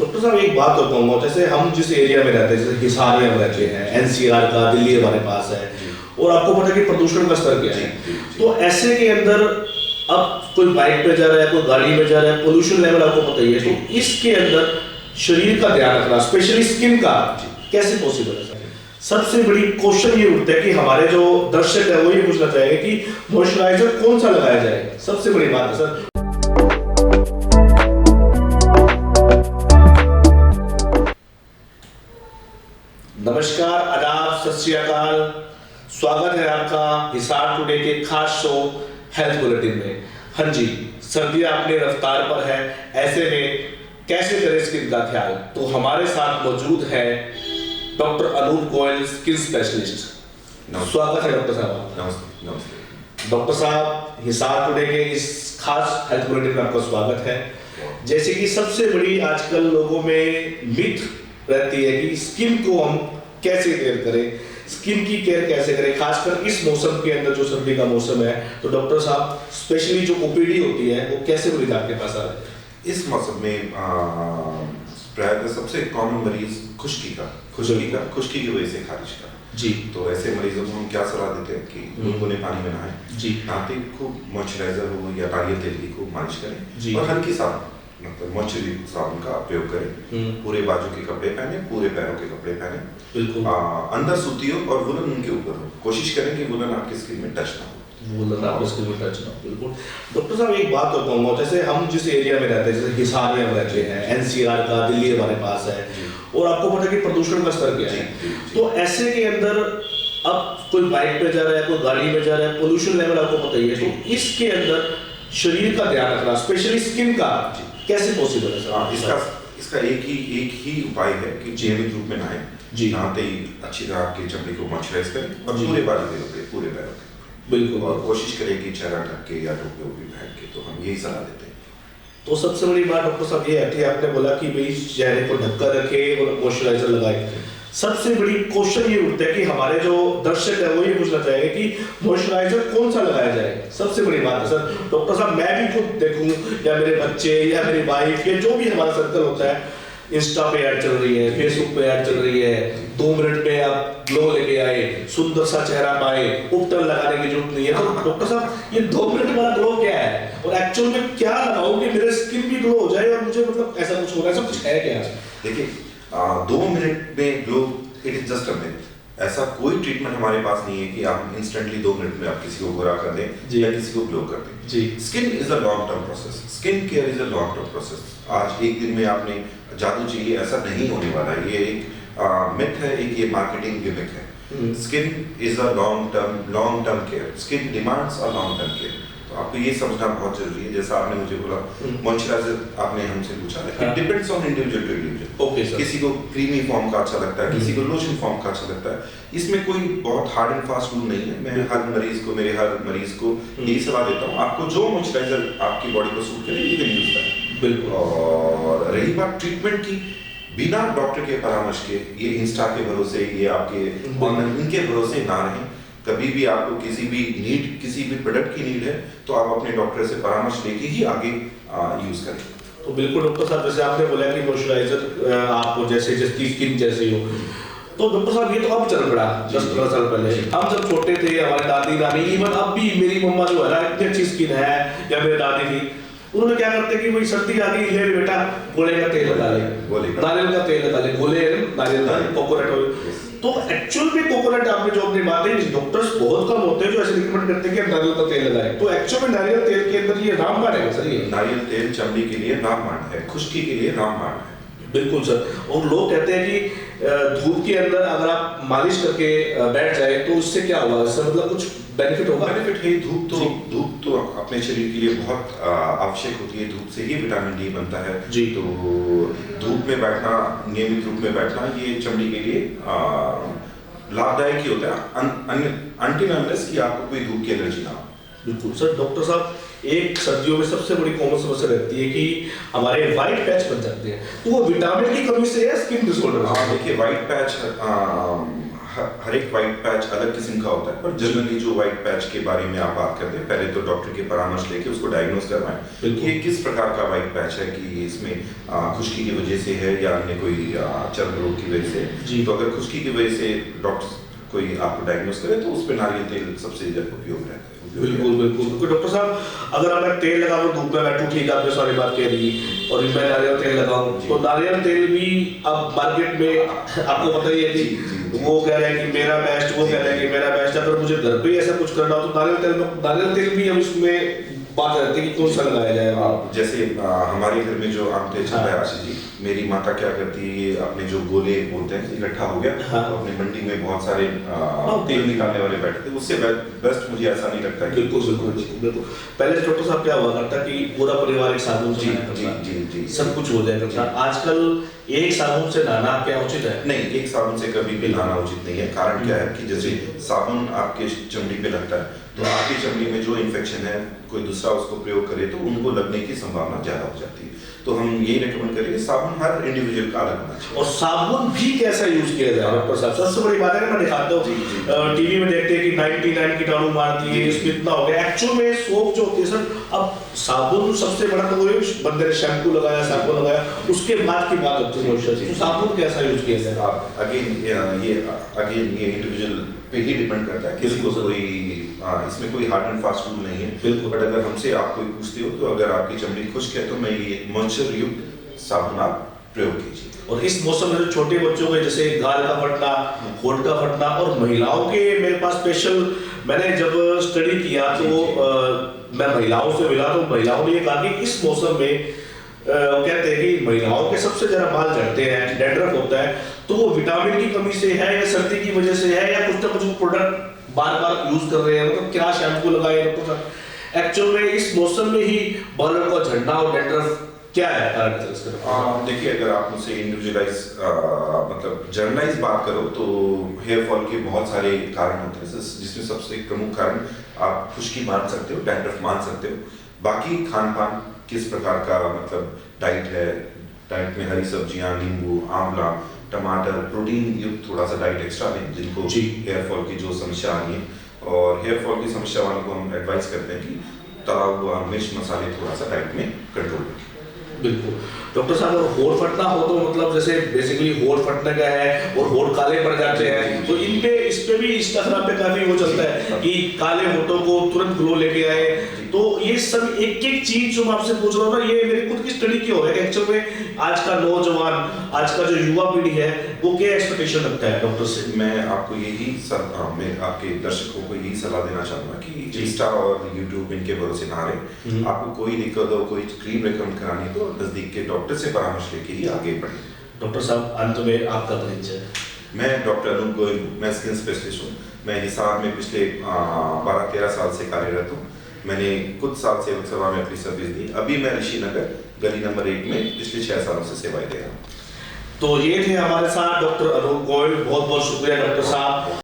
Doctor साहब एक बात तो कहूँगा, जैसे हम जिस एरिया में रहते हैं, जैसे हिसार में रहते हैं, एनसीआर का दिल्ली हमारे पास है, और आपको पता है कि प्रदूषण का स्तर क्या है। तो ऐसे के अंदर अब कोई बाइक पे जा रहा है, कोई गाड़ी में जा रहा है, पोल्यूशन लेवल आपको पता ही है, तो इसके अंदर शरीर का ध्यान रखना, स्पेशली स्किन का, कैसे पॉसिबल है सर? सबसे बड़ी क्वेश्चन ये उठता है कि हमारे जो दर्शक है वो ये पूछना चाहेंगे कि मॉइस्चराइजर कौन सा लगाया जाए, सबसे बड़ी बात है सर। नमस्कार, आदाब, सत श्री अकाल, स्वागत है आपका हिसार टुडे के खास शो हेल्थ बुलेटिन में। हाँ जी, सर्दियां अपनी रफ्तार पर है, ऐसे में कैसे करें स्किन का ख्याल, तो हमारे साथ मौजूद है doctor Anoop Goyal, skin specialist. स्वागत है डॉक्टर साहब। नमस्ते। नमस्ते डॉक्टर साहब, हिसार टुडे के इस खास हेल्थ बुलेटिन में आपका स्वागत है। जैसे कि सबसे बड़ी आजकल लोगों में मिथ रहती है कि स्किन को हम कैसे केयर करें, स्किन की केयर कैसे करें, खासकर इस मौसम के अंदर जो सर्दी का मौसम है। तो डॉक्टर साहब, स्पेशली जो ओपीडी होती है वो कैसे मरीज आपके पास आ रहे हैं? इस मौसम में प्रायः सबसे कॉमन मरीज खुश्की की वजह से खारिश का जी। तो ऐसे मरीजों को हम क्या सलाह देते हैं कि गुनगुने पानी में नहाएं जी। नहाते खूब मॉइस्चराइजर हो या नारियल तेल की खूब मालिश जी। करें और हल्की साबुन मतलब मॉइस्चरी साबुन का प्रयोग करें। पूरे बाजू के कपड़े पहने, पूरे पैरों के कपड़े पहने, बिल्कुल अंदर सूती हो और वुलन उनके ऊपर हो। कोशिश करें कि वुलन आपकी स्किन में टच ना हो। बिल्कुल। डॉक्टर साहब एक बात तो कहूँगा, जैसे हम जिस एरिया में रहते हैं, जैसे हिसार में रहते हैं, एनसीआर का दिल्ली हमारे पास है, और आपको पता है कि प्रदूषण का स्तर क्या है। तो ऐसे के अंदर अब कोई बाइक पे जा रहा है, कोई गाड़ी में जा रहा है, पोल्यूशन लेवल आपको पता ही है, तो इसके अंदर शरीर का ध्यान रखना, स्पेशली स्किन का, कैसे पॉसिबल है सर? इसका एक ही उपाय है कि नियमित रूप में नहाएं। नहाते ही अच्छी तरह आपकी चमड़ी को मॉइस्चराइज करें और पूरे बाजू के कपड़े, पूरे पैरों के, बिल्कुल, और कोशिश करें कि चेहरा ढक के या टोपी वोपी पहन के। तो हम यही सलाह देते हैं। तो सबसे बड़ी बात डॉक्टर साहब ये है, आपने बोला कि भाई चेहरे को ढककर रखे और मॉइस्चराइजर लगाए। सबसे बड़ी क्वेश्चन ये उठता है कि हमारे जो दर्शक है वो ये पूछना चाहेंगे कि मॉइस्चराइजर कौन सा लगाया जाए, सबसे बड़ी बात है सर। डॉक्टर साहब, मैं भी खुद देखूं या मेरे बच्चे या मेरी वाइफ या जो भी हमारा सर्कल होता है, इंस्टा पे ऐड चल रही है, फेसबुक पे ऐड चल रही है, 2 मिनट में आप ग्लो लेके आए, सुंदर सा चेहरा पाए, उपटन लगाने की जरूरत नहीं है। तो डॉक्टर साहब, ये 2 मिनट वाला ग्लो क्या है और एक्चुअल में क्या लगाऊं कि मेरे स्किन भी ग्लो हो जाए और मुझे मतलब ऐसा कुछ हो रहा है, सब कुछ है क्या? देखिए, 2 मिनट में glow, it is just a myth. ऐसा कोई ट्रीटमेंट हमारे पास नहीं है कि आप इंस्टेंटली 2 मिनट में आप किसी को गोरा कर दें या किसी को ग्लो कर दें जी। Skin is a long term process. Skin care is a long term process. आज एक दिन में आपने जादू चाहिए, ऐसा नहीं होने वाला है। ये एक मिथ है, एक ये मार्केटिंग गिमिक है। Skin is a long term care. Skin demands a long term care. तो आपको ये समझना बहुत जरूरी है। जैसा आपने मुझे बोला मॉइस्चराइजर, आपने हमसे पूछा, it depends on individual to individual. Okay sir. किसी को क्रीमी फॉर्म का अच्छा लगता है, किसी को लोशन फॉर्म का अच्छा लगता है। इसमें कोई बहुत हार्ड एंड फास्ट रूल नहीं है। मैं मेरे हर मरीज को यही सलाह देता हूँ, आपको जो मॉइस्चराइजर आपकी बॉडी को सूट करे, यू कैन यूज दैट। बिल्कुल। और रही बात ट्रीटमेंट की, बिना डॉक्टर के परामर्श के, ये इंस्टा के भरोसे, ये आपके इनके भरोसे ना रहें। कभी भी आपको किसी भी प्रोडक्ट की नीड है तो आप अपने डॉक्टर से परामर्श लेके ही आगे यूज करें। तो बिल्कुल डॉक्टर साहब, जैसे आपने बोला कि मॉइस्चराइजर आपको जैसे जिसकी स्किन जैसी हो, तो डॉक्टर साहब ये तो अब चल पड़ा 10-15 साल पहले। हम जब छोटे थे, हमारे दादी नानी, इवन अब भी मेरी मम्मा जो है ना, इतनी अच्छी स्किन है, या मेरी दादी थी, उन्होंने क्या करते कि वही सर्दी आ गई है बेटा, गोले का तेल लगा ले, नारियल का तेल लगा ले, गोले नारियल का, कोकोनट ऑयल। तो एक्चुअल में कोकोनट, आपने जो अपनी बात है, डॉक्टर्स बहुत कम होते हैं जो ऐसे रिकमेंड करते हैं कि आप नारियल का तेल लगाएं। तो एक्चुअल में नारियल तेल के अंदर ये रामबाण है सर? ये नारियल तेल चमड़ी के लिए रामबाण है, खुश्की के लिए रामबाण है। बिल्कुल सर। और लोग कहते हैं कि धूप के अंदर अगर आप मालिश करके बैठ जाए तो उससे क्या होगा, इससे मतलब कुछ बेनिफिट होगा? बेनिफिट है। धूप तो अपने शरीर के लिए बहुत आवश्यक होती है। धूप से ही विटामिन डी बनता है जी। तो धूप में बैठना, नियमित रूप में बैठना, ये चमड़ी के लिए लाभदायक ही होता है, अनटिल अनलेस कि आपको कोई धूप की एलर्जी ना हो। बिल्कुल सर। डॉक्टर साहब, एक सर्दियों में सबसे बड़ी कॉमन समस्या रहती है कि हमारे व्हाइट पैच बन जाते हैं, तो वो विटामिन की कमी से है, स्किन डिसऑर्डर? देखिए, व्हाइट पैच हर एक वाइट पैच अलग किस्म का होता है, पर जनरली जो वाइट पैच के बारे में आप बात करते हैं, पहले तो डॉक्टर के परामर्श लेके उसको डायग्नोस करवाएं कि ये किस प्रकार का वाइट पैच है, कि इसमें खुश्की की वजह से है या अन्य कोई चर्म रोग की वजह से। तो अगर खुश्की की वजह से डॉक्टर कोई आपको डायग्नोस करे तो उस पर नारियल तेल सबसे ज्यादा उपयोग रहता है। बिल्कुल बिल्कुल, क्योंकि डॉक्टर साहब अगर मैं तेल लगाऊं धूप में बैठूं, ठीक है आपने सारी बात कह दी, और मैं नारियल तेल लगाऊं तो नारियल तेल भी अब मार्केट में आपको पता ही है कि वो कह रहे हैं कि मेरा बेस्ट, वो कह रहे हैं कि मेरा बेस्ट। अगर मुझे घर पे ऐसा कुछ करना हो तो नारियल तेल भी हम इसमें बात रहती है कि कौन सा लगाया जाएगा। जैसे हमारे घर में जो आम तेल चल रहा है आशीष जी, मेरी माता क्या करती है, ये अपने जो गोले बोलते हैं इकट्ठा हो गया, तो अपनी मंडी में बहुत सारे तेल निकालने वाले बैठे थे, उससे बेस्ट मुझे ऐसा नहीं लगता है। बिल्कुल बिल्कुल बिल्कुल। पहले डॉक्टर साहब क्या हुआ करता कि पूरा परिवार एक साबुन से जी सब कुछ हो जाएगा। आजकल एक साबुन से नहाना क्या उचित है? नहीं, एक साबुन से कभी भी नहाना उचित नहीं है। कारण क्या है कि जैसे साबुन आपके चमड़ी पे लगता है तो आपकी चमड़ी में जो इन्फेक्शन है कोई दूसरा उसको प्रयोग करे तो उनको लगने की संभावना ज्यादा हो जाती है। तो हम यही रेकमेंड करेंगे साबुन हर इंडिविजुअल का अलग होना चाहिए। और साबुन भी कैसा यूज किया जाए डॉक्टर साहब? सबसे बड़ी बात है, मैं दिखाता हूँ टीवी में देखते हैं कि 99 कीटाणु मार दिए, इसमें इतना हो गया। एक्चुअल में सोप जो होती है सर, अब साबुन सबसे बड़ा तो वही बंदे ने शैम्पू लगाया, शैम्पू लगाया, उसके बाद की बात होती है मॉइस्चर। तो साबुन कैसा यूज किया जाए? अगेन ये इंडिविजुअल पे ही डिपेंड करता है, किसी को कोई इसमें कोई हार्ड एंड फास्ट रूल नहीं है। बट अगर हमसे आप कोई पूछते हो तो अगर आपकी चमड़ी खुश्क है तो मैं ये मॉइस्चर युक्त साबुन आप प्रयोग कीजिए। और इस मौसम में जो छोटे बच्चों के जैसे गाल का फटना, होंठ का फटना, और महिलाओं के मेरे पास स्पेशल, मैंने जब स्टडी किया तो मैं महिलाओं से मिला तो महिलाओं ने ये कहा कि इस मौसम में कहते हैं कि महिलाओं के सबसे ज्यादा बाल झड़ते हैं, डैंड्रफ होता है, तो वो विटामिन की कमी से है या सर्दी की वजह से है या कुछ ना कुछ प्रोडक्ट बार बार यूज कर रहे हैं, मतलब क्या शैम्पू लगाए डॉक्टर साहब? एक्चुअल में इस मौसम में ही बालों का झड़ना और डैंड्रफ क्या है कारण? देखिए, अगर आप मुझसे इंडिविजुअलाइज मतलब जर्नलाइज बात करो तो हेयर फॉल के बहुत सारे कारण होते हैं, जिसमें सबसे प्रमुख कारण आप खुश्की मान सकते हो, डैंड्रफ मान सकते हो। बाकी खान पान किस प्रकार का मतलब डाइट है, डाइट में हरी सब्जियां, नींबू, आंवला, टमाटर, प्रोटीन युक्त थोड़ा सा डाइट एक्स्ट्रा लें, जिनको हेयर फॉल की जो समस्या आ रही है। और हेयर फॉल की समस्या वालों को हम एडवाइस करते हैं कि तला हुआ मिर्च मसाले थोड़ा सा डाइट में कंट्रोल रखें। बिल्कुल डॉक्टर साहब, अगर होंठ फटना हो तो मतलब जैसे बेसिकली होंठ फटने का है और होंठ काले पड़ जाते हैं, तो इन पे इस पे भी इंस्टाग्राम पे काफी वो चलता है कि काले होंठों को तुरंत ग्लो लेके आए। तो ये सब एक एक चीज जो मैं आपसे पूछ रहा हूँ ना, ये मेरी खुद की स्टडी की हो है कि एक्चुअल में आज का नौजवान, आज का जो युवा पीढ़ी है, वो क्या एक्सपेक्टेशन रखता है डॉक्टर से? मैं आपको मैं आपके दर्शकों को यही सलाह देना चाहूंगा कि इंस्टा और यूट्यूब इनके भरोसे ना रहे। आपको कोई दिक्कत हो, कोई क्रीम रिकमेंड करानी है तो नजदीक के डॉक्टर से परामर्श लेके ही आगे बढ़े। डॉक्टर साहब, अंत में आपका परिचय? मैं डॉक्टर अनूप गोयल, मैं स्किन स्पेशलिस्ट हूँ। मैं हिसार में पिछले 12-13 साल से कार्यरत हूँ। मैंने कुछ साल सेवक सभा में अपनी सर्विस दी। अभी मैं ऋषि नगर गली नंबर 1 में पिछले 6 सालों से सेवाएं दे रहा हूँ। तो ये थे हमारे साथ डॉक्टर अनूप गोयल। बहुत बहुत शुक्रिया डॉक्टर साहब।